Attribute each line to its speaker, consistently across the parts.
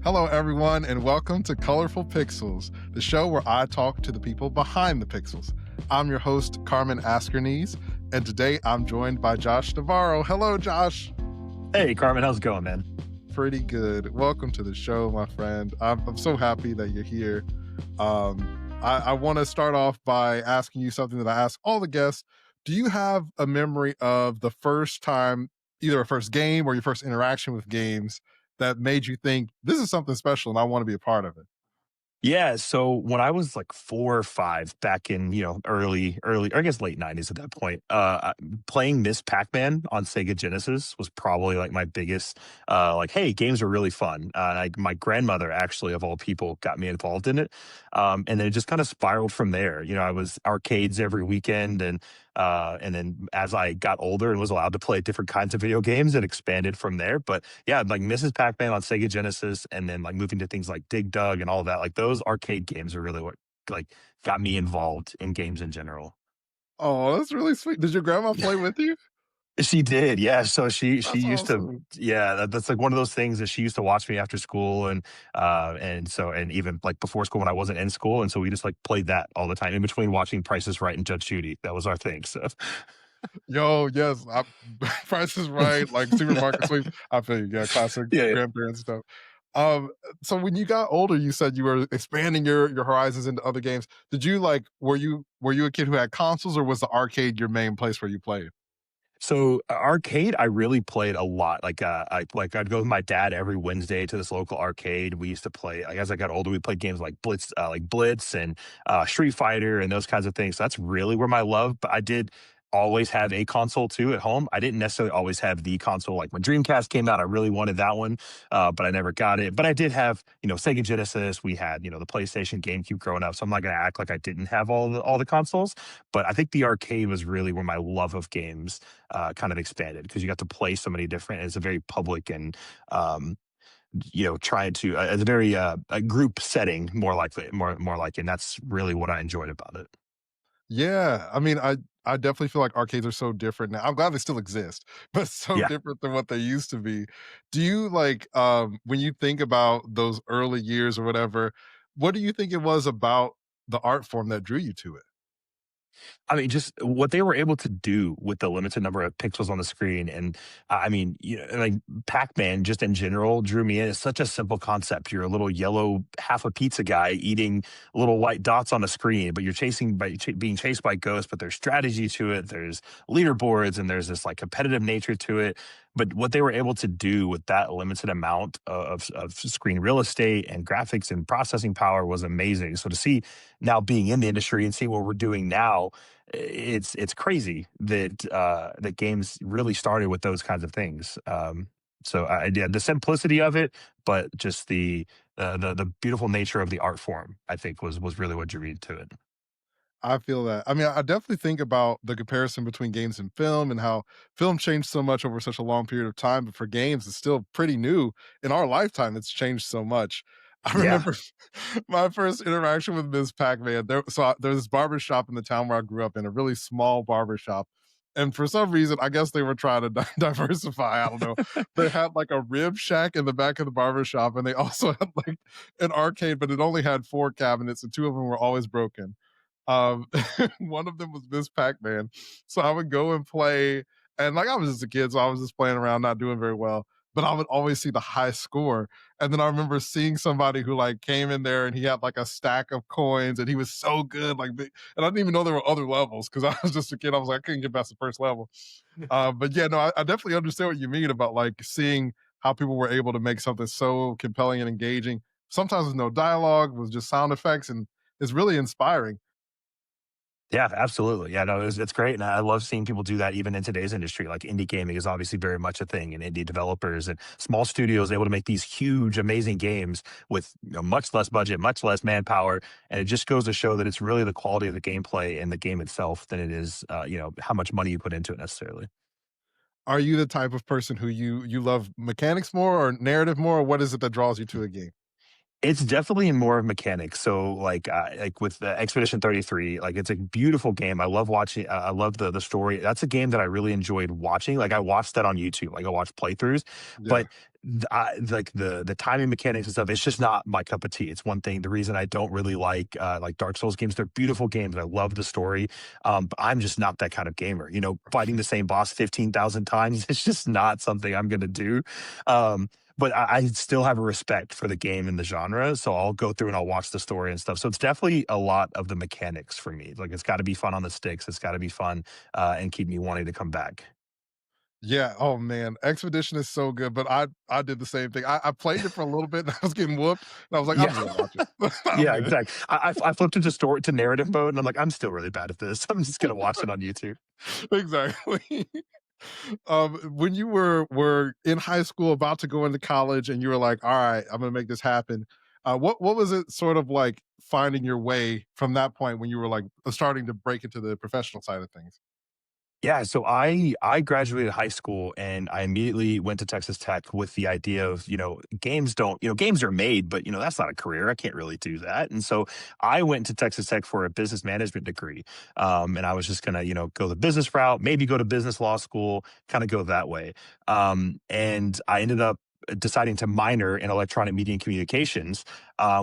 Speaker 1: Hello, everyone, and welcome to Colorful Pixels, the show where I talk to the people behind the pixels. I'm your host, Carmen Askerneese, and today I'm joined by Josh Navarro. Hello, Josh.
Speaker 2: Hey, Carmen, how's it going, man?
Speaker 1: Pretty good. Welcome to the show, my friend. I'm so happy that you're here. I want to start off by asking you something that I ask all the guests. Do you have a memory of the first time, either a first game or your first interaction with games, that made you think this is something special and I want to be a part of it?
Speaker 2: Yeah, so when I was like 4 or 5 back in, early, or I guess late 90s at that point, playing Miss Pac-Man on Sega Genesis was probably like my biggest, hey, games are really fun. My grandmother, actually, of all people, got me involved in it. And then it just kind of spiraled from there. I was arcades every weekend. And then as I got older and was allowed to play different kinds of video games, it expanded from there. But yeah, like Mrs. Pac-Man on Sega Genesis, and then like moving to things like Dig Dug and all that. Like those arcade games are really what like got me involved in games in general.
Speaker 1: Oh, that's really sweet. Did your grandma play with you?
Speaker 2: She did, yeah. So she
Speaker 1: That's
Speaker 2: used to,
Speaker 1: awesome.
Speaker 2: yeah. That's like one of those things that she used to watch me after school, and even like before school when I wasn't in school, and so we just like played that all the time in between watching Price is Right and Judge Judy. That was our thing. So.
Speaker 1: Yo, yes, Price is Right, like Supermarket Sweep. I feel you. Yeah, classic
Speaker 2: Yeah.
Speaker 1: grandparent stuff. Um, so when you got older, you said you were expanding your horizons into other games. Did you were you a kid who had consoles, or was the arcade your main place where you played?
Speaker 2: So arcade, I really played a lot. I'd go with my dad every Wednesday to this local arcade. We used to play. Like, as I got older, we played games like Blitz and Street Fighter and those kinds of things. So that's really where my love. But I did always have a console too at home. I didn't necessarily always have the console. Like when Dreamcast came out, I really wanted that one, but I never got it. But I did have, Sega Genesis. We had, the PlayStation, GameCube growing up. So I'm not going to act like I didn't have all the consoles. But I think the arcade was really where my love of games kind of expanded, because you got to play so many different. It's a very public and trying to it's a very a group setting, more like, and that's really what I enjoyed about it.
Speaker 1: Yeah, I mean, I definitely feel like arcades are so different now. I'm glad they still exist, but so
Speaker 2: Yeah.
Speaker 1: different than what they used to be. Do you when you think about those early years or whatever, what do you think it was about the art form that drew you to it?
Speaker 2: I mean, just what they were able to do with the limited number of pixels on the screen, and I mean, like Pac-Man, just in general, drew me in. It's such a simple concept. You're a little yellow, half a pizza guy eating little white dots on a screen, but you're being chased by ghosts. But there's strategy to it. There's leaderboards, and there's this like competitive nature to it. But what they were able to do with that limited amount of screen real estate and graphics and processing power was amazing. So to see now, being in the industry and see what we're doing now, it's crazy that games really started with those kinds of things. So I did the simplicity of it, but just the beautiful nature of the art form, I think, was really what drew me to it.
Speaker 1: I feel that. I mean, I definitely think about the comparison between games and film and how film changed so much over such a long period of time, but for games, it's still pretty new. In our lifetime, it's changed so much. I
Speaker 2: Yeah.
Speaker 1: remember my first interaction with Ms. Pac-Man. There's this barber shop in the town where I grew up in, a really small barber shop. And for some reason, I guess they were trying to diversify. I don't know. They had like a rib shack in the back of the barber shop, and they also had like an arcade, but it only had 4 cabinets, and 2 of them were always broken. Um, one of them was Miss Pac-Man. So I would go and play, and like I was just a kid, so I was just playing around, not doing very well. But I would always see the high score. And then I remember seeing somebody who like came in there and he had like a stack of coins and he was so good, and I didn't even know there were other levels because I was just a kid. I was like, I couldn't get past the first level. But yeah, no, I definitely understand what you mean about like seeing how people were able to make something so compelling and engaging. Sometimes with no dialogue, with just sound effects, and it's really inspiring.
Speaker 2: Yeah, absolutely. Yeah, no, it's great, and I love seeing people do that even in today's industry. Like indie gaming is obviously very much a thing, and indie developers and small studios able to make these huge, amazing games with much less budget, much less manpower, and it just goes to show that it's really the quality of the gameplay and the game itself than it is, how much money you put into it necessarily.
Speaker 1: Are you the type of person who you love mechanics more or narrative more, or what is it that draws you to a game?
Speaker 2: It's definitely more of mechanics. So, like with the Expedition 33, like, it's a beautiful game. I love watching I love the story. That's a game that I really enjoyed watching. Like, I watched that on YouTube. Like, I watched playthroughs,
Speaker 1: Yeah,
Speaker 2: but like, the timing mechanics and stuff, it's just not my cup of tea. It's one thing the reason I don't really like Dark Souls games. They're beautiful games. I love the story, but I'm just not that kind of gamer. You know, fighting the same boss 15,000 times, it's just not something I'm gonna do. Um, but I still have a respect for the game and the genre, so I'll go through and I'll watch the story and stuff. So it's definitely a lot of the mechanics for me. Like, it's got to be fun on the sticks. It's got to be fun and keep me wanting to come back.
Speaker 1: yeah. Oh man, Expedition is so good. But I did the same thing. I played it for a little bit, and I was getting whooped, and I was like, I'm
Speaker 2: Yeah,
Speaker 1: just gonna watch it. I'm
Speaker 2: yeah,
Speaker 1: good.
Speaker 2: exactly. I flipped into story to narrative mode, and I'm like, I'm still really bad at this. I'm just gonna watch it on YouTube.
Speaker 1: Exactly. When you were in high school, about to go into college, and you were like, "All right, I'm gonna make this happen." What was it sort of like finding your way from that point when you were like starting to break into the professional side of things?
Speaker 2: Yeah, so I graduated high school and I immediately went to Texas Tech with the idea of, games don't, games are made, but that's not a career. I can't really do that. And so I went to Texas Tech for a business management degree. And I was just gonna, go the business route, maybe go to business law school, kind of go that way. And I ended up deciding to minor in electronic media and communications,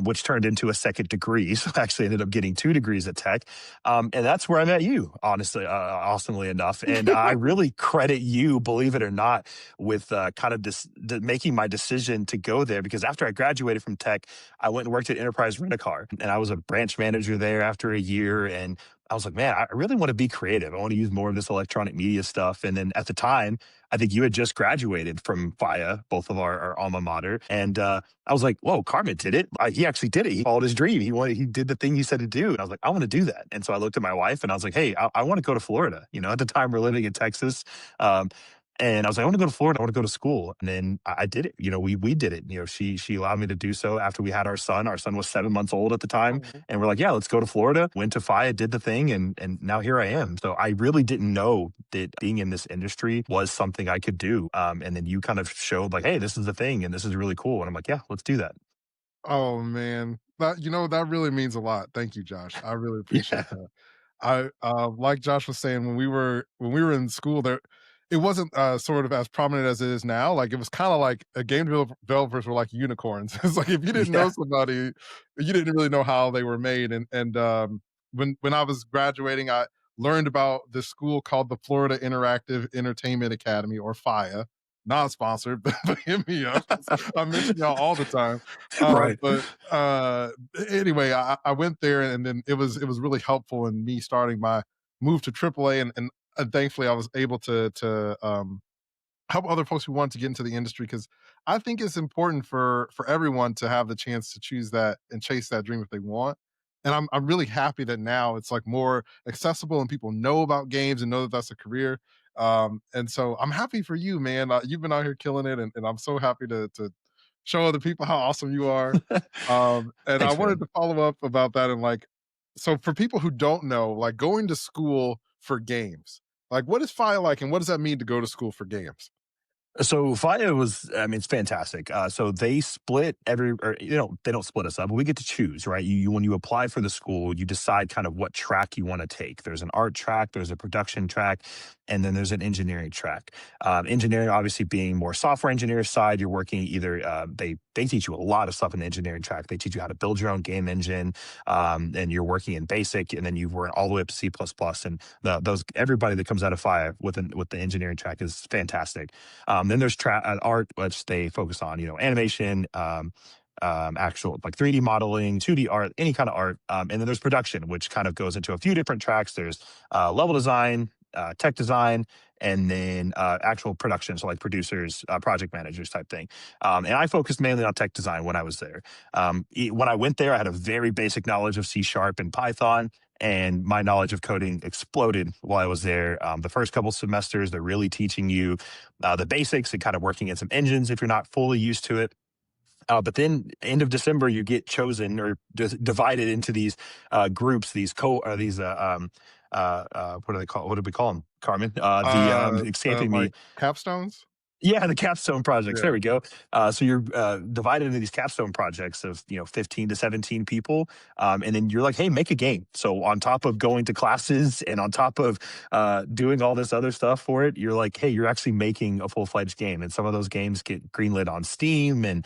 Speaker 2: which turned into a second degree. So I actually ended up getting 2 degrees at Tech. And that's where I met you, honestly, awesomely enough. And I really credit you, believe it or not, with kind of making my decision to go there because after I graduated from tech, I went and worked at Enterprise Rent a Car, and I was a branch manager there after a year. And I was like, man, I really want to be creative. I want to use more of this electronic media stuff. And then at the time, I think you had just graduated from FIA, both of our alma mater. And I was like, whoa, Carmen did it. He actually did it. He followed his dream. He did the thing he said to do. And I was like, I want to do that. And so I looked at my wife and I was like, hey, I want to go to Florida. At the time we're living in Texas. Um, and I was like, I want to go to Florida. I want to go to school. And then I did it. We did it. She allowed me to do so after we had our son. Our son was 7 months old at the time.
Speaker 1: Mhm.
Speaker 2: And we're like, yeah, let's go to Florida. Went to FIA, did the thing, and now here I am. So I really didn't know that being in this industry was something I could do. And then you kind of showed like, hey, this is the thing and this is really cool. And I'm like, yeah, let's do that.
Speaker 1: Oh man, that really means a lot. Thank you, Josh. I really appreciate
Speaker 2: Yeah.
Speaker 1: that. Like Josh was saying, when we were in school, there it wasn't sort of as prominent as it is now. Like it was kind of like developers were like unicorns. It's like if you didn't know
Speaker 2: Yeah.
Speaker 1: somebody, you didn't really know how they were made. And when I was graduating, I learned about this school called the Florida Interactive Entertainment Academy, or FIA. Not sponsored, but hit me up. I mention y'all all the time.
Speaker 2: Right.
Speaker 1: But anyway, I went there, and then it was really helpful in me starting my move to AAA, and thankfully I was able to help other folks who want to get into the industry, because I think it's important for everyone to have the chance to choose that and chase that dream if they want. And I'm really happy that now it's like more accessible and people know about games and know that that's a career. And so I'm happy for you, man. You've been out here killing it, and I'm so happy to show other people how awesome you are. And I
Speaker 2: Thanks,
Speaker 1: wanted
Speaker 2: man.
Speaker 1: to follow up about that, and like, so for people who don't know, like going to school for games, like what is FI like, and what does that mean to go to school for games?
Speaker 2: So FIA was, I mean, it's fantastic. So they split or, they don't split us up, but we get to choose, right? When you apply for the school, you decide kind of what track you want to take. There's an art track, there's a production track, and then there's an engineering track. Engineering, obviously, being more software engineer side, you're working either they teach you a lot of stuff in the engineering track. They teach you how to build your own game engine, and you're working in BASIC, and then you work all the way up to C++. And those everybody that comes out of FIA with the engineering track is fantastic. Then there's art, which they focus on, animation, actual like 3D modeling, 2D art, any kind of art. And then there's production, which kind of goes into a few different tracks. There's level design, tech design, and then actual production. So like producers, project managers type thing. And I focused mainly on tech design when I was there. When I went there, I had a very basic knowledge of C# and Python, and my knowledge of coding exploded while I was there. The first couple semesters, they're really teaching you the basics and kind of working in some engines if you're not fully used to it. But then, end of December, you get chosen or divided into these groups, these what do they call? What do we call them, Carmen? The
Speaker 1: Uh,
Speaker 2: escaping me.
Speaker 1: like capstones?
Speaker 2: Yeah, the capstone projects.
Speaker 1: Yeah.
Speaker 2: There we go. So you're divided into these capstone projects of 15 to 17 people, and then you're like, hey, make a game. So on top of going to classes and on top of doing all this other stuff for it, you're like, hey, you're actually making a full fledged game. And some of those games get greenlit on Steam and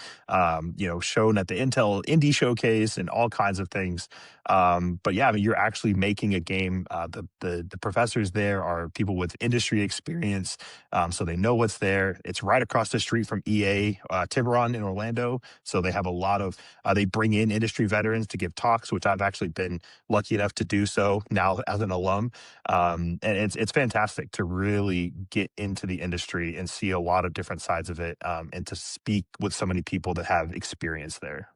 Speaker 2: shown at the Intel Indie Showcase and all kinds of things. But yeah, I mean, you're actually making a game. The professors there are people with industry experience, so they know what's there. It's right across the street from EA Tiburon in Orlando. So they have a lot of, they bring in industry veterans to give talks, which I've actually been lucky enough to do so now as an alum. And it's fantastic to really get into the industry and see a lot of different sides of it, and to speak with so many people that have experience there.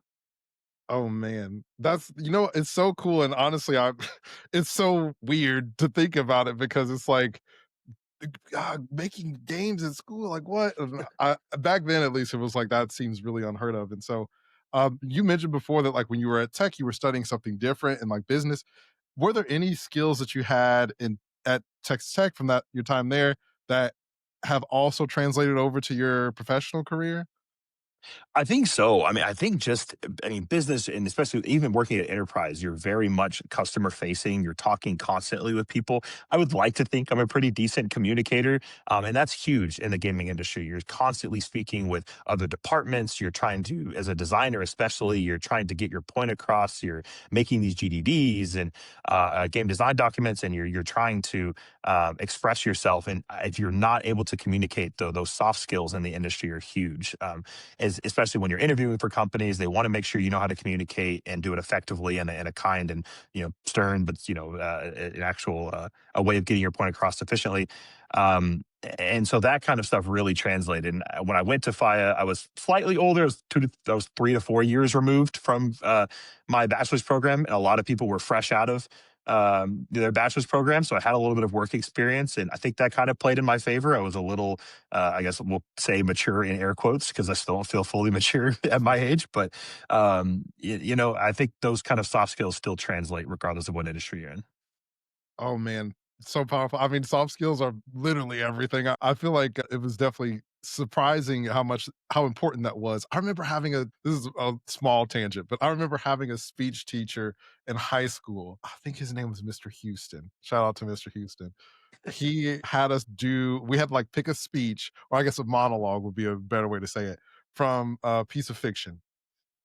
Speaker 1: Oh man, that's it's so cool, and honestly, I it's so weird to think about it because it's like God, making games in school, like what? And back then, at least, it was like that seems really unheard of. And so, you mentioned before that, like when you were at Tech, you were studying something different in like business. Were there any skills that you had in at Texas Tech from that your time there that have also translated over to your professional career?
Speaker 2: I think so. I mean, I think just, I mean, business and especially even working at enterprise, you're very much customer facing. You're talking constantly with people. I would like to think I'm a pretty decent communicator. And that's huge in the gaming industry. You're constantly speaking with other departments. You're trying to, as a designer, especially, you're trying to get your point across. You're making these GDDs and game design documents, and you're trying to express yourself. And if you're not able to communicate, though, those soft skills in the industry are huge. Especially when you're interviewing for companies, they want to make sure you know how to communicate and do it effectively in a kind and stern, but an actual a way of getting your point across efficiently. And so that kind of stuff really translated. And when I went to FIA, I was slightly older. I was 3 to 4 years removed from my bachelor's program, and a lot of people were fresh out of their bachelor's program. So I had a little bit of work experience, and I think that kind of played in my favor. I was a little, I guess we'll say mature in air quotes because I still don't feel fully mature at my age. But, I think those kind of soft skills still translate regardless of what industry you're in.
Speaker 1: Oh man, so powerful. I mean, soft skills are literally everything. I feel like it was definitely surprising how important that was. I remember having this is a small tangent, but I remember having a speech teacher in high school. I think his name was Mr. Houston. Shout out to Mr. Houston. He had us we had to like pick a speech, or I guess a monologue would be a better way to say it, from a piece of fiction.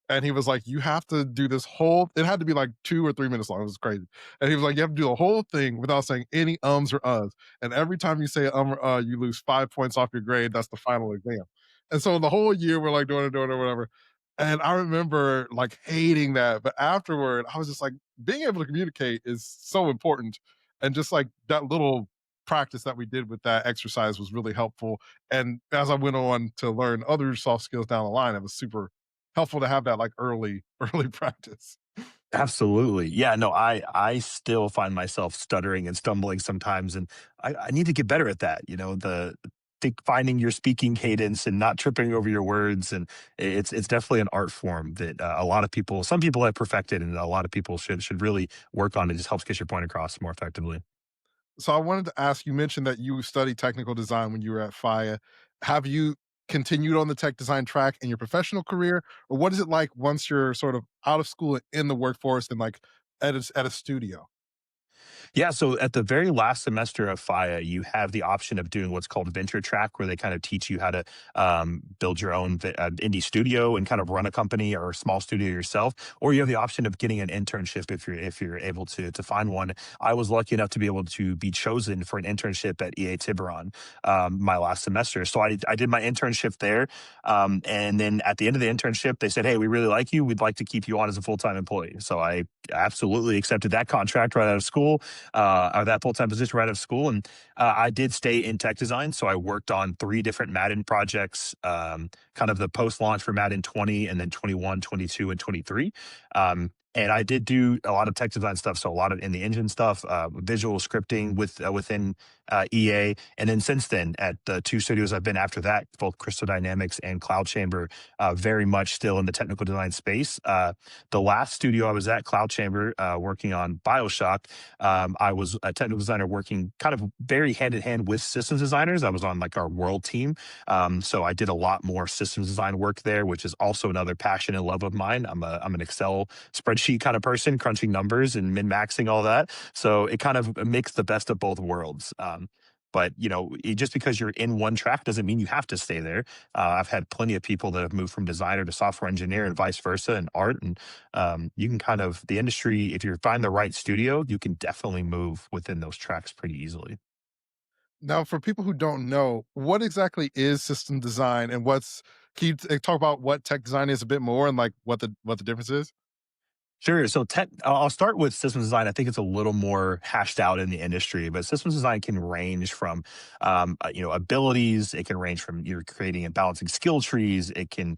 Speaker 1: And he was like, "You have to do this whole." It had to be like 2 or 3 minutes long. It was crazy. And he was like, "You have to do the whole thing without saying any ums or uhs. And every time you say or you lose 5 points off your grade. That's the final exam." And so the whole year we're like doing it, or whatever. And I remember like hating that, but afterward I was just like, being able to communicate is so important, and just like that little practice that we did with that exercise was really helpful. And as I went on to learn other soft skills down the line, it was super helpful to have that like early early practice.
Speaker 2: Absolutely. Yeah, no, I still find myself stuttering and stumbling sometimes, and I need to get better at that. The think finding your speaking cadence and not tripping over your words, and it's definitely an art form that a lot of people, some people have perfected, and a lot of people should really work on. It just helps get your point across more effectively.
Speaker 1: So I wanted to ask, you mentioned that you studied technical design when you were at FIA. Have you continued on the tech design track in your professional career, or what is it like once you're sort of out of school and in the workforce and like at a studio?
Speaker 2: Yeah, so at the very last semester of FIA, you have the option of doing what's called venture track, where they kind of teach you how to build your own indie studio and kind of run a company or a small studio yourself. Or you have the option of getting an internship if you're able to find one. I was lucky enough to be able to be chosen for an internship at EA Tiburon my last semester. So I did my internship there, and then at the end of the internship, they said, "Hey, we really like you. We'd like to keep you on as a full time employee." So I absolutely accepted that contract right out of school, or that full time position right out of school. And I did stay in tech design. So I worked on 3 different Madden projects, kind of the post launch for Madden 20, and then 21, 22, and 23. And I did do a lot of tech design stuff. So a lot of in the engine stuff, visual scripting within EA, and then since then at the two studios I've been after that, both Crystal Dynamics and Cloud Chamber, very much still in the technical design space. The last studio I was at, Cloud Chamber, working on Bioshock, I was a technical designer working kind of very hand in hand with systems designers. I was on like our world team. So I did a lot more systems design work there, which is also another passion and love of mine. I'm an Excel spreadsheet kind of person, crunching numbers and min maxing all that. So it kind of makes the best of both worlds. But just because you're in one track doesn't mean you have to stay there. I've had plenty of people that have moved from designer to software engineer and vice versa in art. And you can kind of the industry, if you find the right studio, you can definitely move within those tracks pretty easily.
Speaker 1: Now, for people who don't know, what exactly is system design, and can you talk about what tech design is a bit more, and like what the difference is?
Speaker 2: Sure. So I'll start with systems design. I think it's a little more hashed out in the industry, but systems design can range from, abilities. It can range from you're creating and balancing skill trees. It can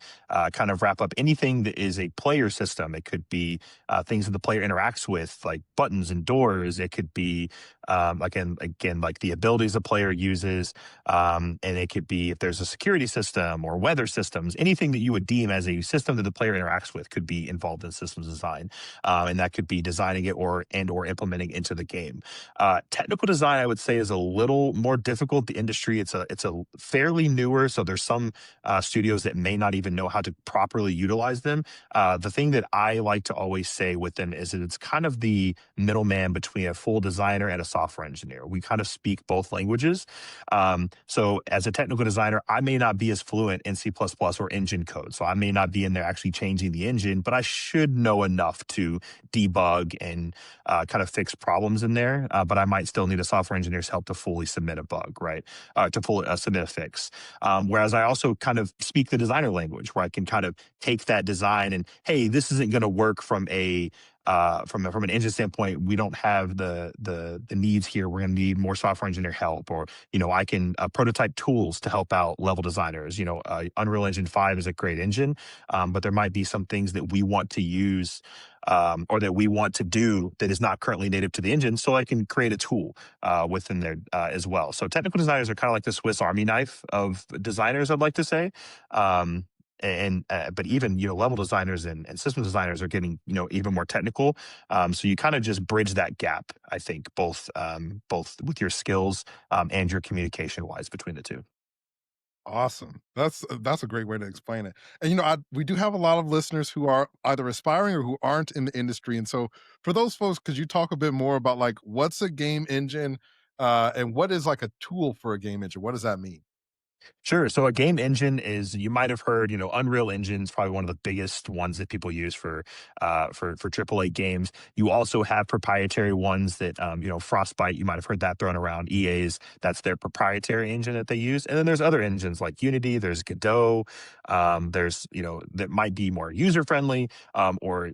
Speaker 2: kind of wrap up anything that is a player system. It could be things that the player interacts with, like buttons and doors. It could be again, like the abilities the player uses, and it could be if there's a security system or weather systems. Anything that you would deem as a system that the player interacts with could be involved in systems design, and that could be designing it or implementing into the game. Technical design, I would say, is a little more difficult. The industry, it's a fairly newer, so there's some studios that may not even know how to properly utilize them. The thing that I like to always say with them is that it's kind of the middleman between a full designer and a software engineer. We kind of speak both languages. So as a technical designer, I may not be as fluent in C++ or engine code. So I may not be in there actually changing the engine, but I should know enough to debug and kind of fix problems in there. But I might still need a software engineer's help to fully submit a bug, right? To fully submit a fix. Whereas I also kind of speak the designer language where I can kind of take that design and, hey, this isn't going to work from an engine standpoint. We don't have the needs here. We're going to need more software engineer help, or I can prototype tools to help out level designers. Unreal Engine 5 is a great engine, but there might be some things that we want to use, or that we want to do that is not currently native to the engine. So I can create a tool within there as well. So technical designers are kind of like the Swiss Army knife of designers, I'd like to say. And but even level designers and system designers are getting even more technical, so you kind of just bridge that gap, I think, both with your skills and your communication wise between the two.
Speaker 1: Awesome. That's a great way to explain it. And we do have a lot of listeners who are either aspiring or who aren't in the industry. And so for those folks, could you talk a bit more about like what's a game engine, and what is like a tool for a game engine? What does that mean?
Speaker 2: Sure. So a game engine is, you might have heard, Unreal Engine is probably one of the biggest ones that people use for AAA games. You also have proprietary ones that, Frostbite. You might have heard that thrown around. EA's, that's their proprietary engine that they use. And then there's other engines like Unity. There's Godot. There's that might be more user friendly, or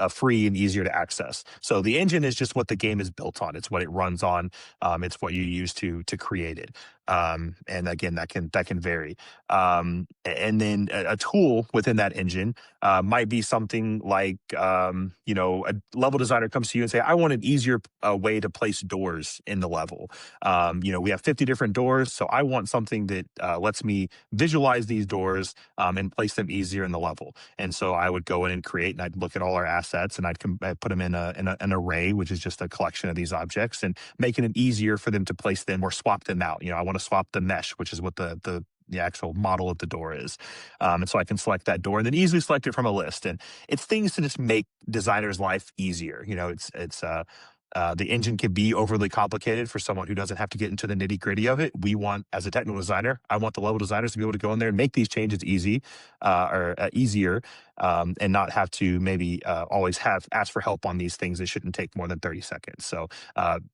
Speaker 2: free and easier to access. So the engine is just what the game is built on. It's what it runs on. It's what you use to create it. And again, that can vary. And then a tool within that engine might be something like, a level designer comes to you and say, I want an easier way to place doors in the level. We have 50 different doors, so I want something that lets me visualize these doors and place them easier in the level. And so I would go in and create, and I'd look at all our assets, and I'd put them in an array, which is just a collection of these objects, and making it easier for them to place them or swap them out. I want to swap the mesh, which is what the actual model of the door is. And so I can select that door and then easily select it from a list. And it's things to just make designers' life easier. The engine can be overly complicated for someone who doesn't have to get into the nitty gritty of it. As a technical designer, I want the level designers to be able to go in there and make these changes easier, and not have to maybe always ask for help on these things that shouldn't take more than 30 seconds. So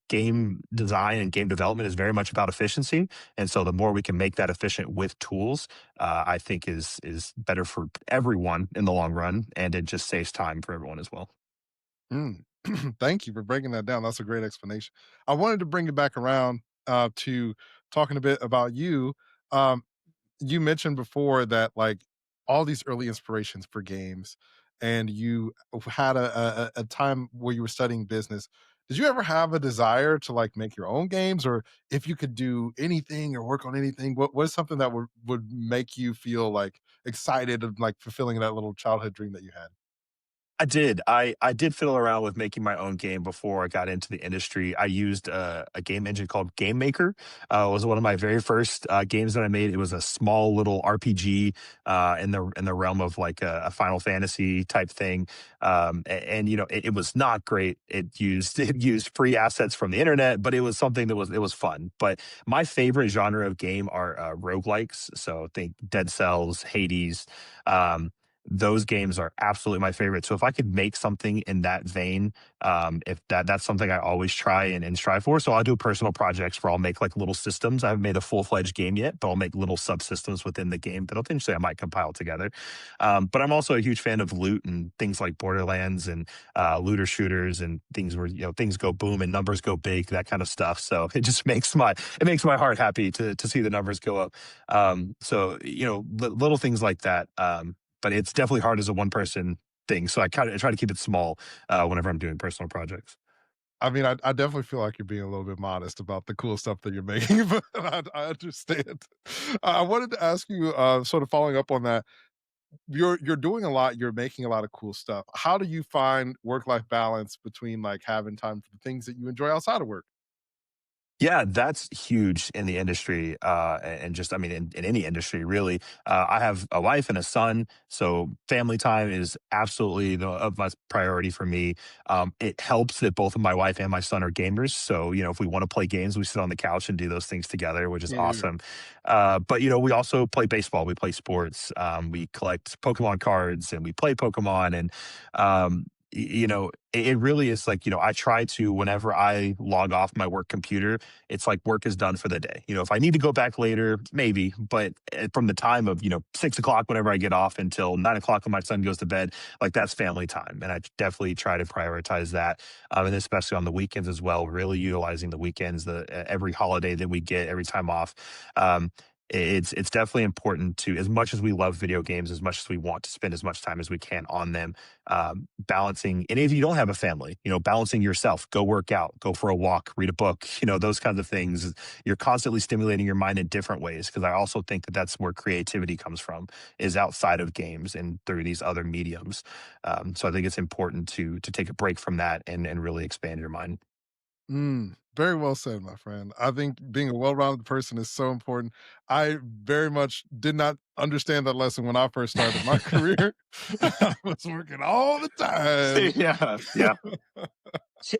Speaker 2: game design and game development is very much about efficiency. And so the more we can make that efficient with tools, I think is better for everyone in the long run. And it just saves time for everyone as well.
Speaker 1: Mm. Thank you for breaking that down. That's a great explanation. I wanted to bring it back around to talking a bit about you. Um, you mentioned before that like all these early inspirations for games, and you had a time where you were studying business. Did you ever have a desire to like make your own games, or if you could do anything or work on anything, what is something that would make you feel like excited and like fulfilling that little childhood dream that you had?
Speaker 2: I did. I did fiddle around with making my own game before I got into the industry. I used a game engine called Game Maker. It was one of my very first games that I made. It was a small little RPG in the realm of like a Final Fantasy type thing. And you know, it was not great. It used free assets from the internet, but it was something that was fun. But my favorite genre of game are roguelikes. So think Dead Cells, Hades. Um, those games are absolutely my favorite. So if I could make something in that vein, if that's something I always try and strive for. So I'll do personal projects where I'll make like little systems. I haven't made a full-fledged game yet, but I'll make little subsystems within the game that eventually I might compile together. But I'm also a huge fan of loot and things like Borderlands and looter shooters and things where, you know, things go boom and numbers go big, that kind of stuff. So it just makes my heart happy to see the numbers go up. So you know, little things like that. But it's definitely hard as a one person thing. So I try to keep it small whenever I'm doing personal projects.
Speaker 1: I mean, I definitely feel like you're being a little bit modest about the cool stuff that you're making, but I understand. I wanted to ask you, sort of following up on that. You're doing a lot. You're making a lot of cool stuff. How do you find work life balance between like having time for the things that you enjoy outside of work?
Speaker 2: Yeah, that's huge in the industry, and just, I mean, in any industry, really. I have a wife and a son, so family time is absolutely the utmost priority for me. It helps that both of my wife and my son are gamers, so you know, if we want to play games, we sit on the couch and do those things together, which is
Speaker 1: Mm.
Speaker 2: awesome. But you know, we also play baseball, we play sports, we collect Pokemon cards, and we play Pokemon, and you know, it really is like, you know, I try to, whenever I log off my work computer, it's like work is done for the day. You know, if I need to go back later, maybe, but from the time of, you know, 6 o'clock whenever I get off until 9 o'clock when my son goes to bed, like that's family time. And I definitely try to prioritize that. And especially on the weekends as well, really utilizing the weekends, every holiday that we get, every time off. It's definitely important to, as much as we love video games, as much as we want to spend as much time as we can on them, balancing. And if you don't have a family, you know, balancing yourself, go work out, go for a walk, read a book, you know, those kinds of things. You're constantly stimulating your mind in different ways, because I also think that that's where creativity comes from, is outside of games and through these other mediums. So I think it's important to take a break from that and really expand your mind.
Speaker 1: Very well said, my friend. I think being a well-rounded person is so important. I very much did not understand that lesson when I first started my career. I was working all the time.
Speaker 2: Yeah, yeah.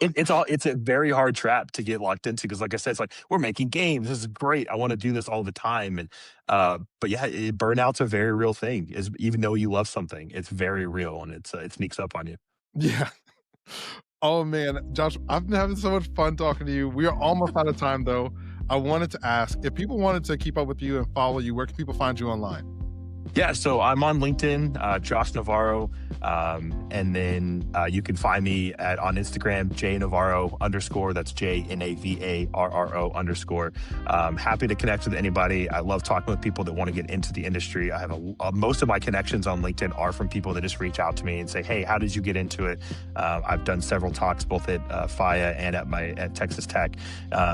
Speaker 2: It's a very hard trap to get locked into, because like I said, it's like, we're making games, this is great, I want to do this all the time. And but yeah, burnout's a very real thing. Is, even though you love something, it's very real, and it sneaks up on you.
Speaker 1: Yeah. Oh man, Josh, I've been having so much fun talking to you. We are almost out of time though. I wanted to ask if people wanted to keep up with you and follow you, where can people find you online?
Speaker 2: Yeah, so I'm on LinkedIn, Josh Navarro, and then you can find me on Instagram, J Navarro underscore. That's JNAVARRO underscore. Happy to connect with anybody. I love talking with people that want to get into the industry. I have most of my connections on LinkedIn are from people that just reach out to me and say, "Hey, how did you get into it?" I've done several talks both at FIA and at Texas Tech,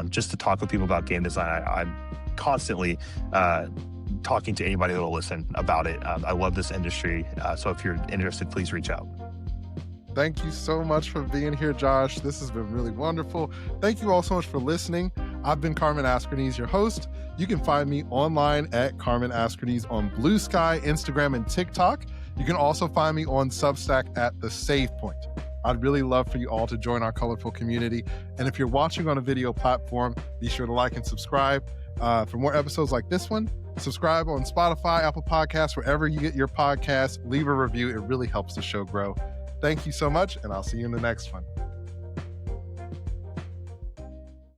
Speaker 2: just to talk with people about game design. I'm constantly talking to anybody that will listen about it. I love this industry. So if you're interested, please reach out.
Speaker 1: Thank you so much for being here, Josh. This has been really wonderful. Thank you all so much for listening. I've been Carmen Askerneese, your host. You can find me online at Carmen Askerneese on Bluesky, Instagram, and TikTok. You can also find me on Substack at The Save Point. I'd really love for you all to join our colorful community. And if you're watching on a video platform, be sure to like and subscribe. For more episodes like this one, subscribe on Spotify, Apple Podcasts, wherever you get your podcasts. Leave a review. It really helps the show grow. Thank you so much, and I'll see you in the next one.